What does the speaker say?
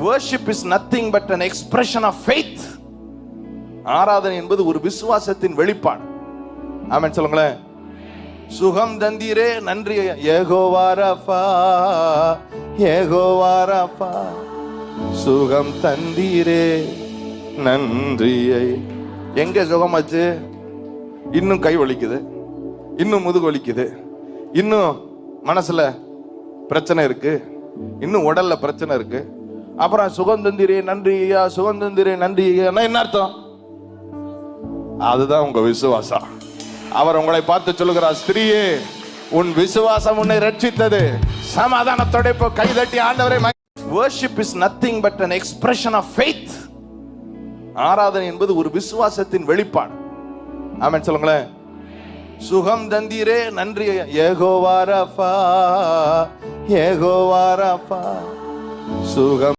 worship is nothing but an expression of faith. ஆராதனை என்பது ஒரு விசுவாசத்தின் வெளிப்பாடு. ஆமென் சொல்லுங்களேன். சுகம் தந்தீரே நன்றி யெகோவா ரஃபா, யெகோவா ரஃபா, சுகம் தந்தீரே நன்றியை. எங்க சுகமாச்சு? இன்னும் கை வலிக்குது, இன்னும் முதுகு வலிக்குது, இன்னும் மனசுல பிரச்சனை இருக்கு, இன்னும் உடல்ல பிரச்சனை இருக்கு. அப்புறம் சுகம் தந்தீரே நன்றி ஐயா, சுகம் தந்தீரே நன்றி ஐயா, என்ன அர்த்தம்? அதுதான் உங்க விசுவாசம். அவர் உங்களை பார்த்து சொல்லுகிறார், ஸ்திரீயே உன் விசுவாசம் உன்னை ரட்சித்தது. சமாதானத்தோட இப்போ கைதட்டி ஆண்டவரே. worship is nothing but an expression of faith. ஆராதனை என்பது ஒரு விசுவாசத்தின் வெளிப்பாடு. ஆமென் சொல்லுங்களேன். சுகம் தந்தீரே நன்றி யெகோவா ரஃபா, யெகோவா ரஃபா, சுகம்